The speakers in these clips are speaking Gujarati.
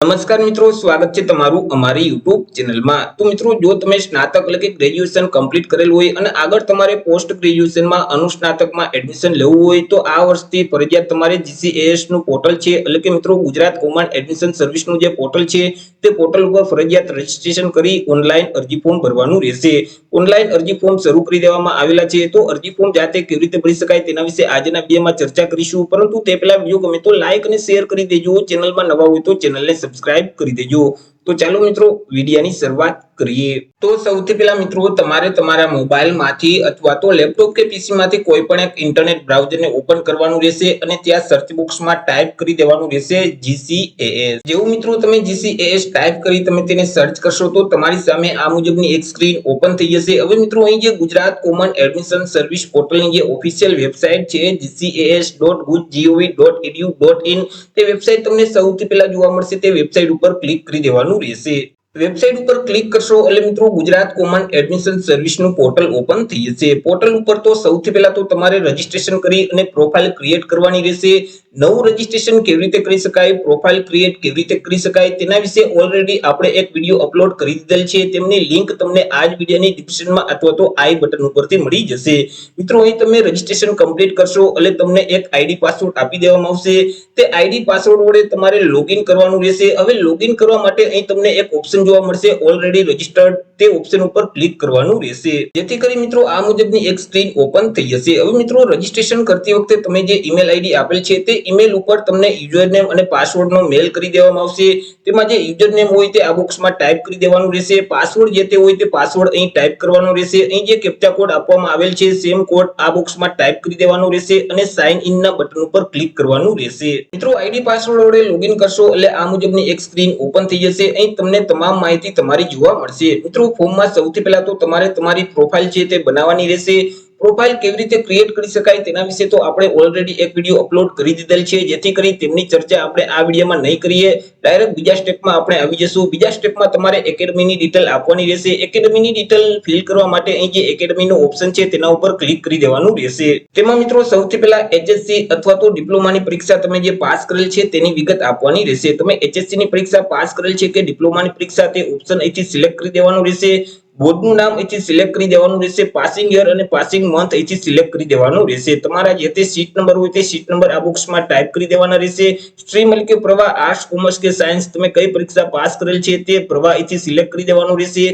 નમસ્કાર મિત્રો, સ્વાગત છે તમારું અમારી YouTube ચેનલમાં। તો મિત્રો, જો તમે સ્નાતક એટલે કે ગ્રેજ્યુએશન કમ્પ્લીટ કરેલું હોય અને આગળ તમારે પોસ્ટ ગ્રેજ્યુએશનમાં અનુસ્નાતકમાં એડમિશન લેવું હોય તો આ વર્ષથી ફરજિયાત તમારે GCAS નું પોર્ટલ છે એટલે કે મિત્રો ગુજરાત કોમન એડમિશન સર્વિસનું જે પોર્ટલ છે તે પોર્ટલ ઉપર ફરજિયાત રજીસ્ટ્રેશન કરી ઓનલાઈન અરજી ફોર્મ ભરવાનું રહેશે। ઓનલાઈન અરજી ફોર્મ શરૂ કરી દેવામાં આવેલા છે, તો અરજી ફોર્મ જાતે કેવી રીતે ભરી શકાય તેના વિશે આજના વિડીયોમાં ચર્ચા કરીશું। પરંતુ તે પહેલા વિડીયો ગમે તો લાઈક અને શેર કરી દેજો, ચેનલમાં નવા હોય તો ચેનલને સબસ્ક્રાઇબ કરી દેજો। તો ચાલો મિત્રો વિડિયોની શરૂઆત કરીએ। તો સૌથી પહેલા મિત્રો તમારે તમારા મોબાઈલમાંથી અથવા તો લેપટોપ કે પીસી માંથી કોઈ પણ એક ઇન્ટરનેટ બ્રાઉઝરને ઓપન કરવાનું રહેશે અને ત્યાં સર્ચ બોક્સમાં ટાઈપ કરી દેવાનું રહેશે GCAS। જેવું મિત્રો તમે GCAS ટાઈપ કરી તમે તેને સર્ચ કરશો તો તમારી સામે આ મુજબની એક સ્ક્રીન ઓપન થઈ જશે। હવે મિત્રો અહીં જે ગુજરાત કોમન એડમિશન સર્વિસ પોર્ટલની જે ઓફિશિયલ વેબસાઇટ છે gcas.gov.edu.in તે વેબસાઇટ તમને સૌથી પહેલા જોવા મળશે। તે વેબસાઇટ ઉપર ક્લિક કરી દેવાનું રહેશે। વેબસાઇટ ઉપર ક્લિક કરશો એટલે મિત્રો ગુજરાત કોમન એડમિશન સર્વિસનું પોર્ટલ ઓપન થઈ જશે। પોર્ટલ ઉપર તો સૌથી પહેલા તો તમારે રજીસ્ટ્રેશન કરી અને પ્રોફાઇલ ક્રિએટ કરવાની રહેશે। નવું રજીસ્ટ્રેશન કેવી રીતે કરી શકાય, પ્રોફાઇલ ક્રિએટ કેવી રીતે કરી શકાય તેના વિશે ઓલરેડી આપણે એક વિડીયો અપલોડ કરી દીધેલ છે, તેમની લિંક તમને આ જ વિડીયોની ડિસ્ક્રિપ્શનમાં અથવા તો આઈ બટન ઉપરથી મળી જશે। મિત્રો અહીં તમે રજીસ્ટ્રેશન કમ્પ્લીટ કરશો એટલે તમને એક આઈડી પાસવર્ડ આપી દેવામાં આવશે। તે આઈડી પાસવર્ડ વડે તમારે લોગિન કરવાનું રહેશે। હવે લોગિન કરવા માટે અહીં તમને એક ઓપ્શન જોવા મળશે ઓલરેડી રજીસ્ટર્ડ, તે ઓપ્શન ઉપર ક્લિક કરવાનું રહેશે, જેથી કરી મિત્રો આ મુજબની એક સ્ક્રીન ઓપન થઈ જશે। હવે મિત્રો રજીસ્ટ્રેશન કરતી વખતે તમે જે ઈમેલ આઈડી આપેલ છે તે ઈમેલ ઉપર તમને યુઝરનેમ અને પાસવર્ડનો મેલ કરી દેવામાં આવશે। તેમાં જે યુઝરનેમ હોય તે આ બોક્સમાં ટાઈપ કરી દેવાનું રહેશે, પાસવર્ડ જે તે હોય તે પાસવર્ડ અહીં ટાઈપ કરવાનો રહેશે। અહીં જે કેપ્ચા કોડ આપવામાં આવેલ છે સેમ કોડ આ બોક્સમાં ટાઈપ કરી દેવાનો રહેશે અને સાઇન ઇન ના બટન ઉપર ક્લિક કરવાનું રહેશે। મિત્રો આઈડી પાસવર્ડ વડે લોગિન કરશો એટલે આ મુજબની એક સ્ક્રીન ઓપન થઈ જશે। અહીં તમને તમામ માહિતી તમારી જોવા મળશે। મિત્રો ફોર્મમાં સૌથી પહેલા તો તમારે તમારી પ્રોફાઇલ છે તે બનાવવાની રહેશે। પ્રોફાઇલ કેવી રીતે ક્રિએટ કરી શકાય તેના વિશે તો આપણે ઓલરેડી એક વિડીયો અપલોડ કરી દીધેલ છે, જેથી કરી તેમની ચર્ચા આપણે આ વિડીયોમાં નહીં કરીએ, ડાયરેક્ટ બીજા સ્ટેપમાં આપણે આવી જશું। બીજા સ્ટેપમાં તમારે એકેડમીની ડિટેલ આપવાની રહેશે। એકેડમીની ડિટેલ ફિલ કરવા માટે અહીં જે એકેડમીનો ઓપ્શન છે તેના ઉપર ક્લિક કરી દેવાનું રહેશે। તેમાં મિત્રો સૌથી પહેલા HSC અથવા તો ડિપ્લોમાની પરીક્ષા તમે જે પાસ કરેલ છે તેની વિગત આપવાની રહેશે। તમે HSC ની પરીક્ષા પાસ કરેલ છે કે ડિપ્લોમાની પરીક્ષા તે ઓપ્શન અહીંથી સિલેક્ટ કરી દેવાનું રહેશે। બોર્ડનું નામ અહીંથી સિલેક્ટ કરી દેવાનું રહેશે। પાસિંગ યર અને પાસિંગ મંથ અહીંથી સિલેક્ટ કરી દેવાનું રહેશે। તમારા જે તે સીટ નંબર હોય તે સીટ નંબર આ બોક્સમાં ટાઈપ કરી દેવાના રહેશે। સ્ટ્રીમ એટલે કે પ્રવાહ આર્ટ્સ, કોમર્સ કે સાયન્સ તમે કઈ પરીક્ષા પાસ કરેલ છે તે પ્રવાહ અહીંથી સિલેક્ટ કરી દેવાનું રહેશે।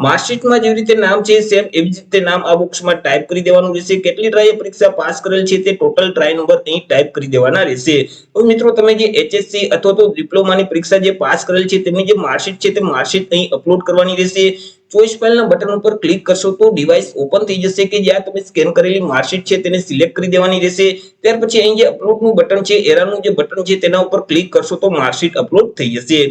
માર્કશીટમાં જેવી રીતે નામ છે સેમ એવી જ રીતે નામ આ બોક્સમાં ટાઈપ કરી દેવાનું રહેશે। કેટલી ટ્રાય પરીક્ષા પાસ કરેલ છે તે ટોટલ ટ્રાય નંબર અહીં ટાઈપ કરી દેવાના રહેશે। હવે મિત્રો તમે જે HSC અથવા તો ડિપ્લોમાની પરીક્ષા જે પાસ કરેલ છે તેમની જે માર્કશીટ છે તે માર્કશીટ અહીં અપલોડ કરવાની રહેશે। ચોઈસ ફાઇલના બટન ઉપર ક્લિક કરશો તો ડિવાઇસ ઓપન થઈ જશે કે જ્યાં તમે સ્કેન કરેલી માર્કશીટ છે તેને સિલેક્ટ કરી દેવાની રહેશે। ત્યાર પછી અહીં જે અપલોડનું બટન છે, એરાનું જે બટન છે તેના ઉપર ક્લિક કરશો તો માર્કશીટ અપલોડ થઈ જશે।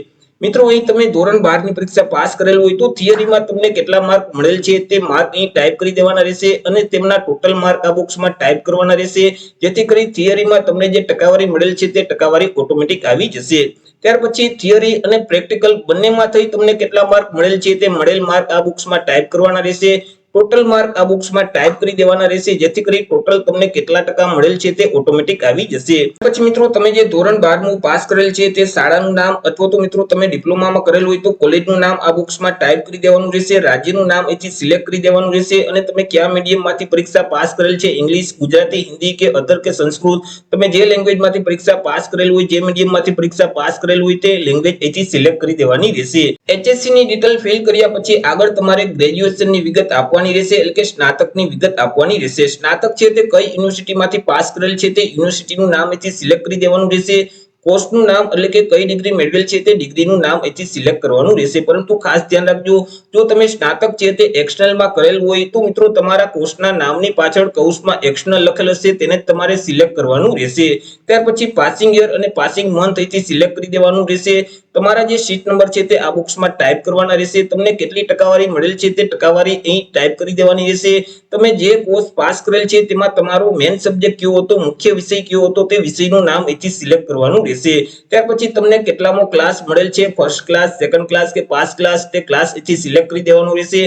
મિત્રો અહીં તમે ધોરણ 12 ની પરીક્ષા પાસ કરેલ હોય તો થિયરીમાં તમને કેટલા માર્ક મળેલ છે તે માર્ક અહીં ટાઈપ કરી દેવાના રહેશે અને તેમના ટોટલ માર્ક આ બોક્સમાં ટાઈપ કરવાના રહેશે, જેથી કરી થિયરીમાં તમને જે ટકાવારી મળેલ છે તે ટકાવારી ઓટોમેટિક આવી જશે। ત્યાર પછી થિયરી અને પ્રેક્ટિકલ બંનેમાં થઈ તમને કેટલા માર્ક મળેલ છે તે મળેલ માર્ક આ બોક્સમાં ટાઈપ કરવાના રહેશે। ટોટલ માર્ક આ બોક્સમાં ટાઈપ કરી દેવાના રહેશે, જેથી કરી ટોટલ તમને કેટલા ટકા મળેલ છે તે ઓટોમેટિક આવી જશે। પછી મિત્રો તમે જે ધોરણ 12 પાસ કરેલ છે તે શાળાનું નામ અથવા તો મિત્રો તમે ડિપ્લોમામાં કરેલ હોય તો કોલેજનું નામ આ બોક્સમાં ટાઈપ કરી દેવાનું રહેશે। રાજ્યનું નામ અહીંથી સિલેક્ટ કરી દેવાનું રહેશે અને તમે કયા મીડિયમમાંથી પરીક્ષા પાસ કરેલ છે, ઇંગ્લિશ, ગુજરાતી, હિન્દી કે અધર કે સંસ્કૃત, તમે જે લેંગ્વેજમાંથી પરીક્ષા પાસ કરેલ હોય, જે મીડિયમમાંથી પરીક્ષા પાસ કરેલ હોય તે લેંગ્વેજ અહીંથી સિલેક્ટ કરી દેવાની રહેશે। HSC ની ડિટેલ ફિલ કર્યા પછી આગળ તમારે ગ્રેજ્યુએશનની વિગત આપવાની રહેશે એટલે કે સ્નાતકની વિગત આપવાની રહેશે। સ્નાતક છે તે કઈ યુનિવર્સિટીમાંથી પાસ કરેલ છે તે યુનિવર્સિટીનું નામ અહીંથી સિલેક્ટ કરી દેવાનું રહેશે। કોર્સનું નામ એટલે કે કઈ ડિગ્રી મેળવેલ છે તે ડિગ્રીનું નામ અહીંથી સિલેક્ટ કરવાનું રહેશે। પરંતુ ખાસ ધ્યાન રાખજો, જો તમે સ્નાતક છે તે એક્સટર્નલમાં કરેલ હોય તો મિત્રો તમારા કોર્સના નામની પાછળ કૌંસમાં એક્સટર્નલ લખેલ હશે તેને તમારે સિલેક્ટ કરવાનું રહેશે। ત્યાર પછી પાસિંગ યર અને પાસિંગ મંથ અહીંથી સિલેક્ટ કરી દેવાનું રહેશે। તમારા જે સીટ નંબર છે તે આ બોક્સમાં ટાઈપ કરવાના રહેશે। તમને કેટલી ટકાવારી મળેલ છે તે ટકાવારી અહીં ટાઈપ કરી દેવાની રહેશે। તમે જે કોર્સ પાસ કરેલ છે તેમાં તમારો મેઇન સબ્જેક્ટ કયો હતો, મુખ્ય વિષય કયો હતો તે વિષયનું નામ અહીંથી સિલેક્ટ કરવાનું રહેશે। ત્યાર પછી તમને કેટલામો ક્લાસ મળેલ છે, ફર્સ્ટ ક્લાસ, સેકન્ડ ક્લાસ કે પાસ ક્લાસ, તે ક્લાસ અહીંથી સિલેક્ટ કરી દેવાનું રહેશે।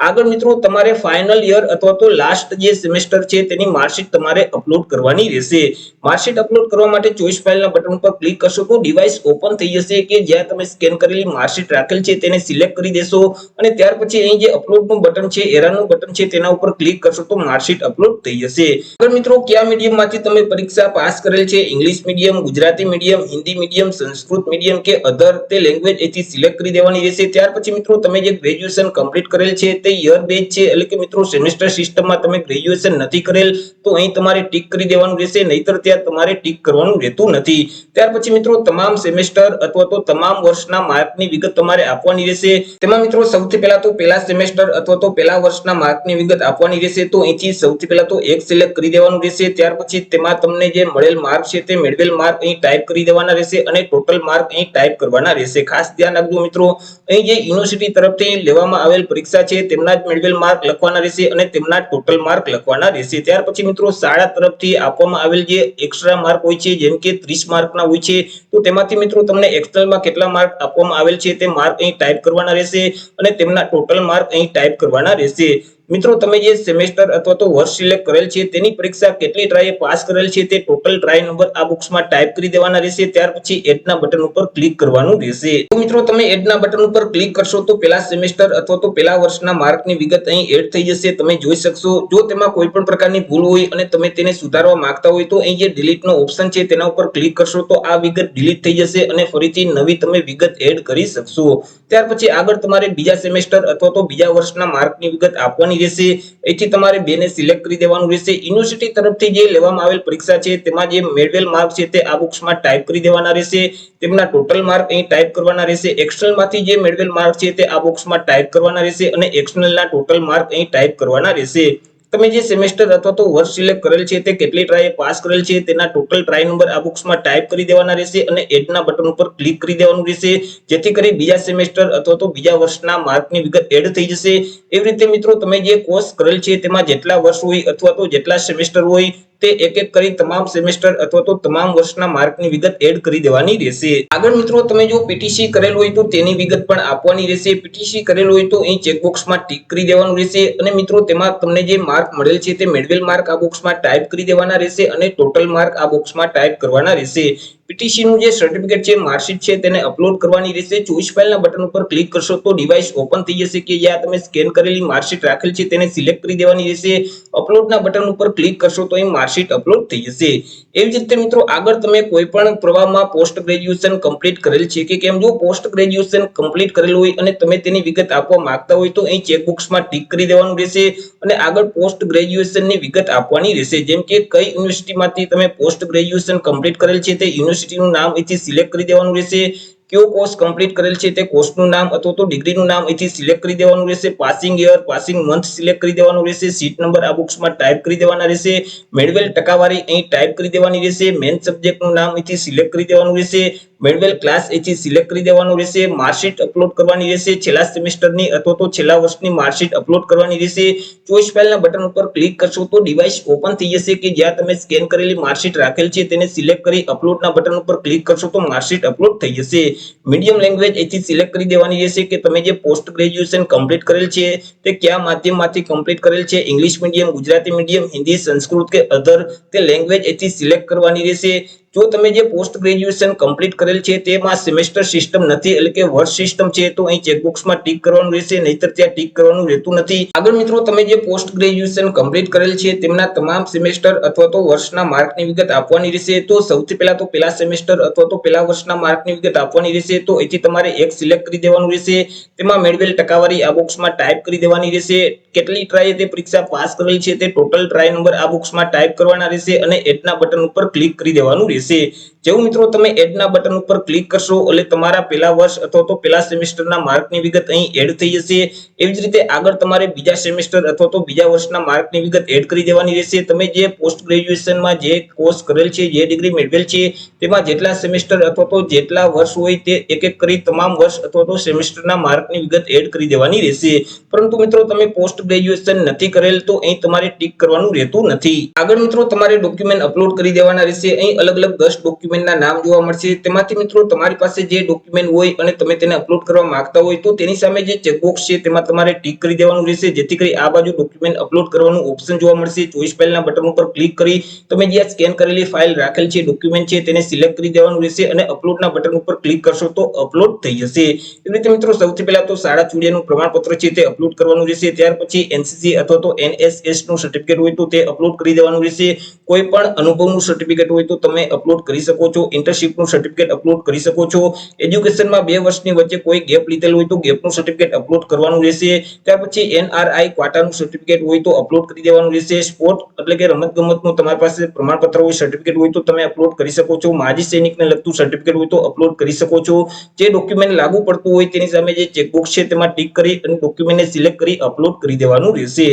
આગળ મિત્રો તમારે ફાઇનલ યર અથવા તો લાસ્ટ જે સેમેસ્ટર છે તેની માર્કશીટ તમારે અપલોડ કરવાની રહેશે। માર્કશીટ અપલોડ કરવા માટે ચોઈસ ફાઇલના બટન પર ક્લિક કરશો તો ડિવાઇસ ઓપન થઈ જશે કે જ્યાં જ્યાં તમે સ્કેન કરેલી માર્કશીટ રાખેલ છે તેને સિલેક્ટ કરી દેશો અને ત્યાર પછી અહીં જે અપલોડનું બટન છે, એરાનું બટન છે, તેના ઉપર ક્લિક કરશો તો માર્કશીટ અપલોડ થઈ જશે. આગળ મિત્રો કયા મીડિયમમાંથી તમે પરીક્ષા પાસ કરેલ છે, English medium, Gujarati medium, Hindi medium, Sanskrit medium કે અધર, તે લેંગ્વેજ અહીંથી સિલેક્ટ કરી દેવાની રહેશે. ત્યાર પછી મિત્રો તમે જે ગ્રેજ્યુએશન કમ્પ્લીટ કરેલ છે તે યર બેચ છે, એટલે કે મિત્રો સેમેસ્ટર સિસ્ટમમાં તમે ગ્રેજ્યુએશન નથી કરેલ તો અહીં તમારે ટીક કરી દેવાનું રહેશે, નહીતર ત્યાં તમારે ટીક કરવાનું રહેતું નથી. ત્યાર પછી મિત્રો તમામ સેમેસ્ટર અથવા તો તમામ વર્ષના માર્કની વિગત તમારે આપવાની રહેશે. તેમાં મિત્રો સૌથી પહેલા તો પહેલા સેમેસ્ટર અથવા તો પહેલા વર્ષના માર્કની વિગત આપવાની રહેશે. તો અહીંથી સૌથી પહેલા તો એક સિલેક્ટ કરી દેવાનું રહેશે. ત્યાર પછી તેમાં તમને જે મળેલ માર્ક છે તે મેળવેલ માર્ક અહીં ટાઈપ કરી દેવાના રહેશે અને ટોટલ માર્ક અહીં ટાઈપ કરવાના રહેશે. ખાસ ધ્યાન રાખજો મિત્રો, અહીં જે યુનિવર્સિટી તરફથી લેવામાં આવેલ પરીક્ષા છે તેમના જ મેળવેલ માર્ક લખવાના રહેશે અને તેમના ટોટલ માર્ક લખવાના રહેશે. ત્યાર પછી મિત્રો શાળા તરફથી આપવામાં આવેલ જે એક્સ્ટ્રા માર્ક હોય છે, જેમ કે 30 માર્કના હોય છે, તો તેમાંથી મિત્રો તમને એક્સટર્નલમાં કેટલા માર્ક આપવામાં આવેલ છે તે માર્ક અહીં ટાઈપ કરવાના રહેશે અને તેમના ટોટલ માર્ક અહીં ટાઈપ કરવાના રહેશે. મિત્રો તમે જે સેમેસ્ટર અથવા તો વર્ષ સિલેક્ટ કરેલ છે તેની પરીક્ષા કેટલી ટ્રાય પાસ કરેલ છે તે ટોટલ ટ્રાય નંબર આ બોક્સમાં ટાઈપ કરી દેવાના રહેશે. ત્યાર પછી એડના બટન ઉપર ક્લિક કરવાનું રહેશે. તો મિત્રો તમે એડના બટન ઉપર ક્લિક કરશો તો પહેલા સેમેસ્ટર અથવા તો પહેલા વર્ષના માર્કની વિગત અહીં એડ થઈ જશે, તમે જોઈ શકશો. જો તેમાં કોઈ પણ પ્રકારની ભૂલ હોય અને તમે તેને સુધારવા માંગતા હોય તો અહીં જે ડિલીટનો ઓપ્શન છે તેના ઉપર ક્લિક કરશો તો આ વિગત ડિલીટ થઈ જશે અને ફરીથી નવી તમે વિગત એડ કરી શકશો. ત્યાર પછી આગળ તમારે બીજા સેમેસ્ટર અથવા તો બીજા વર્ષના માર્કની વિગત આપવાની રહેશે. અહીંથી તમારે બેને સિલેક્ટ કરી દેવાનું રહેશે. યુનિવર્સિટી તરફથી જે લેવામાં આવેલ પરીક્ષા છે તેમાં જે મેળવેલ માર્ક છે તે આ બોક્સમાં ટાઈપ કરી દેવાના રહેશે. તેમના ટોટલ માર્ક અહીં ટાઈપ કરવાના રહેશે. એક્સટર્નલમાંથી જે મેળવેલ માર્ક છે તે આ બોક્સમાં ટાઈપ કરવાના રહેશે અને એક્સટર્નલના ટોટલ માર્ક અહીં ટાઈપ કરવાના રહેશે. તમે જે સેમેસ્ટર અથવા તો વર્ષ સિલેક્ટ કરેલ છે તે કેટલી ટ્રાય પાસ કરેલ છે તેના ટોટલ ટ્રાય નંબર આ બોક્સમાં ટાઈપ કરી દેવાના રહેશે અને એડના બટન ઉપર ક્લિક કરી દેવાનું રહેશે, જેથી કરી બીજા સેમેસ્ટર અથવા તો બીજા વર્ષના માર્કની વિગત એડ થઈ જશે. એવી રીતે મિત્રો તમે જે કોર્સ કરેલ છે તેમાં જેટલા વર્ષ હોય અથવા તો જેટલા સેમેસ્ટર હોય તે એક એક કરી તમામ સેમેસ્ટર અથવા તો તમામ વર્ષના માર્કની વિગત એડ કરી દેવાની રહેશે. આગળ મિત્રો તમે જો પીટીસી કરેલ હોય તો તેની વિગત પણ આપવાની રહેશે. પીટીસી કરેલ હોય તો અહીં ચેકબોક્સમાં ટીક કરી દેવાનું રહેશે અને મિત્રો તેમાં તમને જે માર્ક મળેલ છે તે મેળવેલ માર્ક આ બોક્સમાં ટાઈપ કરી દેવાના રહેશે અને ટોટલ માર્ક આ બોક્સમાં ટાઈપ કરવાના રહેશે. પીટીસી નું જે સર્ટિફિકેટ છે, માર્કશીટ છે, તેને અપલોડ કરવાની રહેશે. ચોઈસ ફાઇલના બટન ઉપર ક્લિક કરશો તો ડિવાઇસ ઓપન થઈ જશે કે જ્યાં તમે સ્કેન કરેલી માર્કશીટ રાખેલ છે તેને સિલેક્ટ કરી દેવાની રહેશે. અપલોડના બટન ઉપર ક્લિક કરશો તો અહીં માર્કશીટ અપલોડ થઈ જશે. એવી જ રીતે મિત્રો આગળ તમે કોઈ પણ પ્રવાહમાં પોસ્ટ ગ્રેજ્યુએશન કમ્પ્લીટ કરેલ છે કે કેમ, જો પોસ્ટ ગ્રેજ્યુએશન કમ્પ્લીટ કરેલ હોય અને તમે તેની વિગત આપવા માંગતા હોય તો અહીં ચેકબોક્સમાં ટીક કરી દેવાનું રહેશે અને આગળ પોસ્ટ ગ્રેજ્યુએશનની વિગત આપવાની રહેશે. જેમ કે કઈ યુનિવર્સિટીમાંથી તમે પોસ્ટ ગ્રેજ્યુએશન કમ્પ્લીટ કરેલ છે તે યુનિવર્સિટીનું નામ અહીંથી સિલેક્ટ કરી દેવાનું રહેશે. કયો કોર્સ કમ્પ્લીટ કરેલ છે તે કોર્સનું નામ અથવા તો ડિગ્રીનું નામ અહીંથી સિલેક્ટ કરી દેવાનું રહેશે. Passing year, passing month select કરી દેવાનું રહેશે. સીટ નંબર આ બોક્સમાં ટાઈપ કરી દેવાના રહેશે. મેળવેલ ટકાવારી અહીં ટાઈપ કરી દેવાની રહેશે. મેઇન સબ્જેક્ટનું નામ અહીંથી સિલેક્ટ કરી દેવાનું રહેશે. મેળવેલ ક્લાસ અહીંથી સિલેક્ટ કરી દેવાનું રહેશે. માર્કશીટ અપલોડ કરવાની રહેશે. છેલ્લા સેમેસ્ટરની અથવા તો છેલ્લા વર્ષની માર્કશીટ અપલોડ કરવાની રહેશે. ચોઈસ ફાઇલના બટન ઉપર ક્લિક કરશો તો ડિવાઇસ ઓપન થઈ જશે કે જ્યાં તમે સ્કેન કરેલી માર્કશીટ રાખેલ છે તેને સિલેક્ટ કરી અપલોડના બટન ઉપર ક્લિક કરશો તો માર્કશીટ અપલોડ થઈ જશે. મીડિયમ લેંગ્વેજ અહીંથી સિલેક્ટ કરી દેવાની રહેશે કે તમે જે પોસ્ટ ગ્રેજ્યુએશન કમ્પ્લીટ કરેલ છે તે કયા માધ્યમમાંથી કમ્પ્લીટ કરેલ છે, English medium, Gujarati medium, Hindi, Sanskrit કે અધર, તે લેંગ્વેજ અહીંથી સિલેક્ટ કરવાની રહેશે. જો તમે જે પોસ્ટ ગ્રેજ્યુએશન કમ્પ્લીટ કરેલ છે તેમાં સેમેસ્ટર સિસ્ટમ નથી, એટલે કે વર્ષ સિસ્ટમ છે, તો અહીં ચેકબોક્સમાં ટીક કરવાનું રહેશે, નહીતર ત્યાં ટીક કરવાનું રહેતું નથી. આગળ મિત્રો તમે જે પોસ્ટ ગ્રેજ્યુએશન કમ્પ્લીટ કરેલ છે તેમના તમામ સેમેસ્ટર અથવા તો વર્ષના માર્કની વિગત આપવાની રહેશે. તો સૌથી પહેલા તો પહેલા સેમેસ્ટર અથવા તો પહેલા વર્ષના માર્કની વિગત આપવાની રહેશે. તો અહીંથી તમારે એક સિલેક્ટ કરી દેવાનું રહેશે. તેમાં મેળવેલ ટકાવારી આ બોક્સમાં ટાઈપ કરી દેવાની રહેશે. કેટલી ટ્રાય તે પરીક્ષા પાસ કરેલ છે તે ટોટલ ટ્રાય નંબર આ બોક્સમાં ટાઈપ કરવાના રહેશે અને એડના બટન ઉપર ક્લિક કરી દેવાનું રહેશે. જેવું મિત્રો તમે એડના બટન ઉપર ક્લિક કરશો એટલે તમારા પહેલા વર્ષ અથવા તો પહેલા સેમેસ્ટરના માર્કની વિગત અહીં એડ થઈ જશે. એવી જ રીતે આગળ તમારે બીજા સેમેસ્ટર અથવા તો બીજા વર્ષના માર્કની વિગત એડ કરી દેવાની રહેશે. તમે જે પોસ્ટ ગ્રેજ્યુએશનમાં જે કોર્સ કરેલ છે, જે ડિગ્રી મેળવેલ છે તેમાં જેટલા સેમેસ્ટર અથવા તો જેટલા વર્ષ હોય તે એક એક કરી તમામ વર્ષ અથવા તો સેમેસ્ટરના માર્કની વિગત એડ કરી દેવાની રહેશે. પરંતુ મિત્રો તમે પોસ્ટ ગ્રેજ્યુએશન નથી કરેલ તો અહીં તમારે ટીક કરવાનું રહેતું નથી. આગળ મિત્રો તમારે ડોક્યુમેન્ટ અપલોડ કરી દેવાના રહેશે. અહીં અલગ અલગ અલગ 10 ડોક્યુમેન્ટના નામ જોવા મળશે। તેમાંથી મિત્રો તમારી પાસે જે ડોક્યુમેન્ટ હોય અને તમે તેને અપલોડ કરવા માંગતા હોય તો તેની સામે જે ચેકબોક્સ છે તેમાં તમારે ટિક કરી દેવાનું રહેશે, જેથી કરી આ બાજુ ડોક્યુમેન્ટ અપલોડ કરવાનું ઓપ્શન જોવા મળશે। ચોઈસ ફાઇલના બટન ઉપર ક્લિક કરી તમે જે સ્કેન કરેલી ફાઇલ રાખેલ છે, ડોક્યુમેન્ટ છે, તેને સિલેક્ટ કરી દેવાનું રહેશે અને અપલોડના બટન ઉપર ક્લિક કરશો તો અપલોડ થઈ જશે। એવી રીતે મિત્રો સૌથી પહેલા તો શાળા ચોડિયાનું પ્રમાણપત્ર છે તે અપલોડ કરવાનું રહેશે। ત્યાર પછી એનસીસી અથવા તો એનએસએસ નું સર્ટિફિકેટ હોય તો તે અપલોડ કરી દેવાનું રહેશે। કોઈ પણ અનુભવનું સર્ટિફિકેટ હોય તો તમે અપલોડ કરી શકો છો। ઇન્ટર્નશિપનું સર્ટિફિકેટ અપલોડ કરી શકો છો। એજ્યુકેશનમાં 2 વર્ષની વચ્ચે કોઈ ગેપ લીધેલ હોય તો ગેપનું સર્ટિફિકેટ અપલોડ કરવાનું રહેશે। ત્યાર પછી એનઆરઆઈ ક્વાટાનું સર્ટિફિકેટ હોય તો અપલોડ કરી દેવાનું રહેશે। સ્પોર્ટ એટલે કે રમતગમતનું તમારી પાસે પ્રમાણપત્ર હોય, સર્ટિફિકેટ હોય તો તમે અપલોડ કરી શકો છો। માજી સૈનિકને લગતું સર્ટિફિકેટ હોય તો અપલોડ કરી શકો છો। જે ડોક્યુમેન્ટ લાગુ પડતું હોય તેની સામે જે ચેકબોક્સ છે તેમાં ટિક કરી અને ડોક્યુમેન્ટને સિલેક્ટ કરી અપલોડ કરી દેવાનું રહેશે।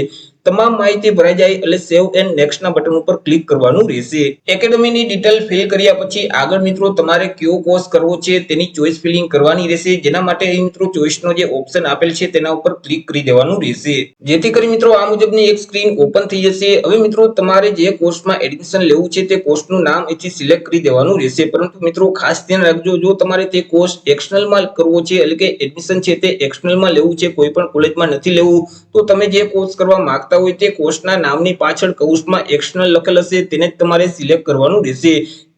તમામ માહિતી ભરાઈ જાય એટલે સેવ એન્ડ નેક્સ્ટ ના બટન ઉપર ક્લિક કરવાનું રહેશે। એકેડેમીની ડિટેલ ફિલ કર્યા પછી આગળ મિત્રો તમારે કયો કોર્સ કરવો છે તેની ચોઈસ ફિલિંગ કરવાની રહેશે, જેના માટે અહીં મિત્રો ચોઈસનો જે ઓપ્શન આપેલ છે તેના ઉપર ક્લિક કરી દેવાનું રહેશે, જેથી કરી મિત્રો આ મુજબની એક સ્ક્રીન ઓપન થઈ જશે। હવે મિત્રો તમારે જે કોર્સમાં એડમિશન લેવું છે તે કોર્સનું નામ અહીંથી સિલેક્ટ કરી દેવાનું રહેશે। પરંતુ મિત્રો ખાસ ધ્યાન રાખજો, જો તમારે તે કોર્સ એક્સટર્નલમાં કરવો છે એટલે કે એડમિશન છે તે એક્સટર્નલમાં લેવું છે, કોઈ પણ કોલેજમાં નથી લેવું, તો તમે જે કોર્સ કરવા માંગતા હોય તે કોર્સના નામની પાછળ કૌંસમાં એક્સટર્નલ લખેલ હશે તેને જ તમારે સિલેક્ટ કરવાનું રહેશે।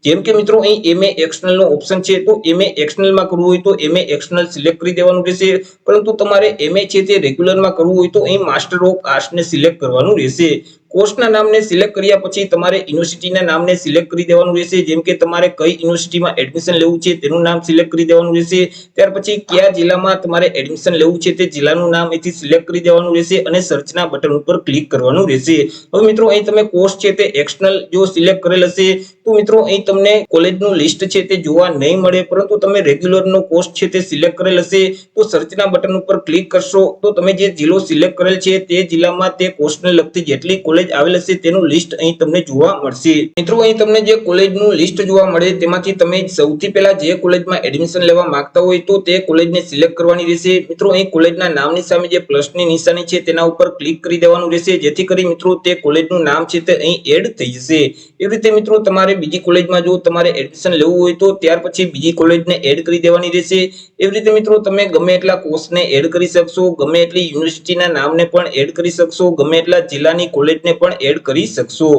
જેમ કે મિત્રો અહીં એમએ એક્સટર્નલ નો ઓપ્શન છે તો એમએ એક્સટર્નલ માં કરવું હોય તો એમએ એક્સટર્નલ સિલેક્ટ કરી દેવાનું રહેશે। પરંતુ તમારે એમએ છે તે રેગ્યુલર માં કરવું હોય તો અહીં માસ્ટર ઓફ આર્ટ્સ ને સિલેક્ટ કરવાનું રહેશે। કોર્સના નામને સિલેક્ટ કર્યા પછી તમારે યુનિવર્સિટીના નામને સિલેક્ટ કરી દેવાનું રહેશે, જેમ કે તમારે કઈ યુનિવર્સિટીમાં એડમિશન લેવું છે તેનું નામ સિલેક્ટ કરી દેવાનું રહેશે। ત્યાર પછી કયા જિલ્લામાં તમારે એડમિશન લેવું છે તે જિલ્લાનું નામ અહીંથી સિલેક્ટ કરી દેવાનું રહેશે અને સર્ચના બટન ઉપર ક્લિક કરવાનું રહેશે। હવે મિત્રો અહીં તમે કોર્સ છે તે એક્સટર્નલ જો સિલેક્ટ કરેલ હશે તો મિત્રો અહીં તમને કોલેજનું લિસ્ટ છે તે જોવા નહીં મળે, પરંતુ તમે રેગ્યુલરનો કોર્સ છે તે સિલેક્ટ કરેલ હશે તો સર્ચના બટન ઉપર ક્લિક કરશો તો તમે જે જિલ્લો સિલેક્ટ કરેલ છે તે જિલ્લામાં તે કોર્સને લગતી જેટલી કોલેજ આવેલ હશે તેનું લિસ્ટ અહીં તમને જોવા મળશે। મિત્રો અહીં તમને જે કોલેજનું લિસ્ટ જોવા મળે તેમાંથી તમે સૌથી પહેલા જે કોલેજમાં એડમિશન લેવા માંગતા હોય તો તે કોલેજને સિલેક્ટ કરવાની રહેશે। મિત્રો અહીં કોલેજના નામની સામે જે પ્લસની નિશાની છે તેના ઉપર ક્લિક કરી દેવાનું રહેશે, જેથી કરી મિત્રો તે કોલેજનું નામ છે તે અહીં એડ થઈ જશે। એવી રીતે મિત્રો તમારે બીજી કોલેજમાં જો તમારે એડમિશન લેવું હોય તો ત્યાર પછી બીજી કોલેજને એડ કરી દેવાની રહેશે। એવી રીતે મિત્રો તમે ગમે એટલા કોર્સને એડ કરી શકશો, ગમે એટલી યુનિવર્સિટીના નામને પણ એડ કરી શકશો, ગમે એટલા જિલ્લાની કોલેજને પણ એડ કરી શકશો।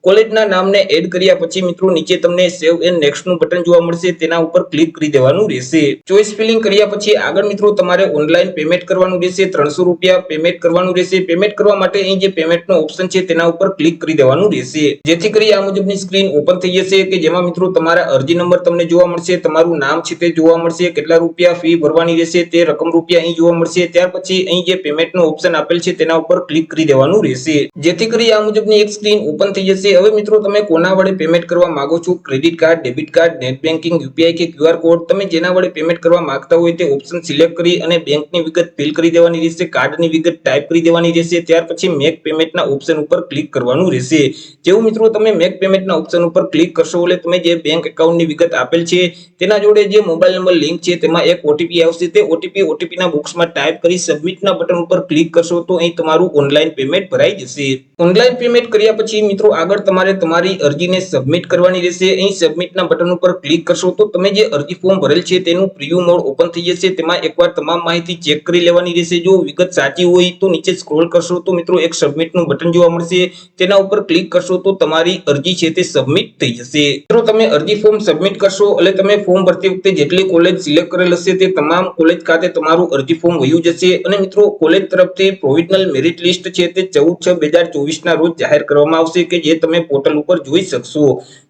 કોલેજના નામને એડ કર્યા પછી મિત્રો નીચે તમને સેવ એન્ડ નેક્સ્ટ નું બટન જોવા મળશે, તેના ઉપર ક્લિક કરી દેવાનું રહેશે। ચોઈસ ફિલિંગ કર્યા પછી આગળ મિત્રો તમારે ઓનલાઈન પેમેન્ટ કરવાનું રહેશે, 300 રૂપિયા પેમેન્ટ કરવાનું રહેશે। પેમેન્ટ કરવા માટે અહીં જે પેમેન્ટનો ઓપ્શન છે તેના ઉપર ક્લિક કરી દેવાનું રહેશે, જેથી કરી આ મુજબની સ્ક્રીન ઓપન થઈ જશે કે જેમાં મિત્રો તમારા અરજી નંબર તમને જોવા મળશે, તમારું નામ છે તે જોવા મળશે, કેટલા રૂપિયા ફી ભરવાની રહેશે તે રકમ રૂપિયા અહીં જોવા મળશે। ત્યાર પછી અહીં જે પેમેન્ટનો ઓપ્શન આપેલ છે તેના ઉપર ક્લિક કરી દેવાનું રહેશે, જેથી કરી આ મુજબની એક સ્ક્રીન ઓપન થઈ જશે। હવે મિત્રો તમે કોના વડે પેમેન્ટ કરવા માંગો છો, credit card, debit card, net banking, UPI કે ક્યુઆર કોડ, તમે જેના વડે પેમેન્ટ કરવા માંગતા હોય તે ઓપ્શન સિલેક્ટ કરી અને બેંકની વિગત ફિલ કરી દેવાની રહેશે, કાર્ડની વિગત ટાઈપ કરી દેવાની રહેશે। ત્યાર પછી મેક પેમેન્ટના ઓપ્શન ઉપર ક્લિક કરવાનું રહેશે। જેવું મિત્રો તમે મેક પેમેન્ટના ઓપ્શન ઉપર ક્લિક કરશો એટલે તમે જે બેંક એકાઉન્ટની વિગત આપેલ છે તેના જોડે જે મોબાઈલ નંબર લિંક છે તેમાં એક ઓટીપી આવશે, તે ઓટીપીના બોક્સમાં ટાઈપ કરી સબમિટના બટન ઉપર ક્લિક કરશો તો અહીં તમારું ઓનલાઈન પેમેન્ટ ભરાઈ જશે। ઓનલાઈન પેમેન્ટ કર્યા પછી મિત્રો આગળ તમારે તમારી અરજીને સબમિટ કરવાની રહેશે। અહીં સબમિટના બટન ઉપર ક્લિક કરશો તો તમે જે અરજી ફોર્મ ભરેલ છે તેનું પ્રિવ્યુ મોડ ઓપન થઈ જશે, તેમાં એકવાર તમામ માહિતી ચેક કરી લેવાની રહેશે। જો વિગત સાચી હોય તો નીચે સ્ક્રોલ કરશો તો મિત્રો એક સબમિટનું બટન જોવા મળશે, તેના ઉપર ક્લિક કરશો તો તમારી અરજી છે તે સબમિટ થઈ જશે। મિત્રો તમે અરજી ફોર્મ સબમિટ કરશો એટલે તમે ફોર્મ ભરતી વખતે જેટલી કોલેજ સિલેક્ટ કરેલ હશે તે તમામ કોલેજ ખાતે તમારું અરજી ફોર્મ વયું જશે અને મિત્રો કોલેજ તરફથી પ્રોવિઝનલ મેરિટ લિસ્ટ છે તે 14/6/2024 ના રોજ જાહેર કરવામાં આવશે કે જે તમે પોર્ટલ ઉપર જોઈ શકશો।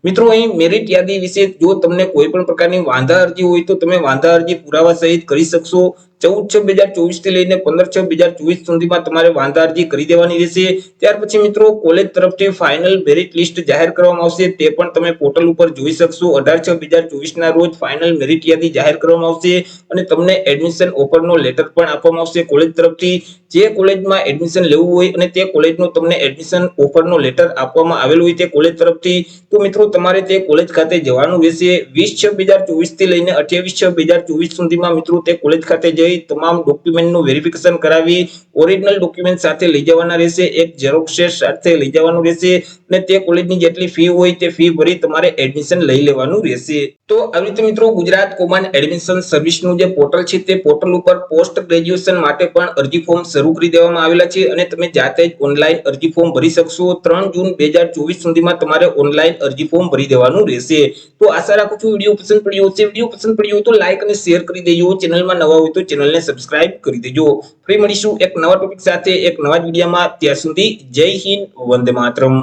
મિત્રો અહીં મેરિટ યાદી વિશે જો તમને કોઈ પણ પ્રકારની વાંધા અરજી હોય તો તમે વાંધા અરજી પુરાવા સહિત કરી શકશો। 14/6/2024 થી લઈને 15/6/2024 સુધીમાં તમારે વાંધા અરજી કરી દેવાની રહેશે। ત્યાર પછી મિત્રો કોલેજ તરફથી ફાઇનલ મેરિટ લિસ્ટ જાહેર કરવામાં આવશે, તે પણ તમે પોર્ટલ ઉપર જોઈ શકશો। 18/6/2024 ના રોજ ફાઇનલ મેરિટ યાદી જાહેર કરવામાં આવશે અને તમને એડમિશન ઓફરનો લેટર પણ આપવામાં આવશે કોલેજ તરફથી। જે કોલેજમાં એડમિશન લેવું હોય અને તે કોલેજનો તમને એડમિશન ઓફરનો લેટર આપવામાં આવેલ હોય તે કોલેજ તરફથી, તો મિત્રો તમારે તે કોલેજ ખાતે જવાનું રહેશે। 20/6/2024 થી લઈને 28/6/2024 સુધીમાં મિત્રો તે કોલેજ ખાતે જઈ જઈ તમામ ડોક્યુમેન્ટનું વેરિફિકેશન કરાવી ઓરિજિનલ ડોક્યુમેન્ટ સાથે લઈ જવાના રહેશે, એક ઝેરોક્સ સાથે લઈ જવાનું રહેશે અને તે કોલેજની જેટલી ફી હોય તે ફી ભરી તમારે એડમિશન લઈ લેવાનું રહેશે. તો આવી રીતે મિત્રો ગુજરાત કોમન એડમિશન સર્વિસનું જે પોર્ટલ છે તે પોર્ટલ ઉપર પોસ્ટ ગ્રેજ્યુએશન માટે પણ અરજી ફોર્મ શરૂ કરી દેવામાં આવેલા છે અને તમે જાતે જ ઓનલાઈન અરજી ફોર્મ ભરી શકશો. 3 જૂન 2024 સુધીમાં તમારે ઓનલાઈન અરજી ફોર્મ ભરી દેવાનું રહેશે. તો આશા રાખું છું વિડીયો પસંદ પડ્યો હશે. વિડીયો પસંદ પડ્યો હોય તો લાઈક અને શેર કરી દેજો. ચેનલમાં નવા હોય તો ચેનલને સબસ્ક્રાઇબ કરી દેજો. ફરી મળીશું એક નવા ટોપિક સાથે એક નવા વિડીયોમાં. ત્યાં સુધી જય હિન્દ, વંદે માતરમ.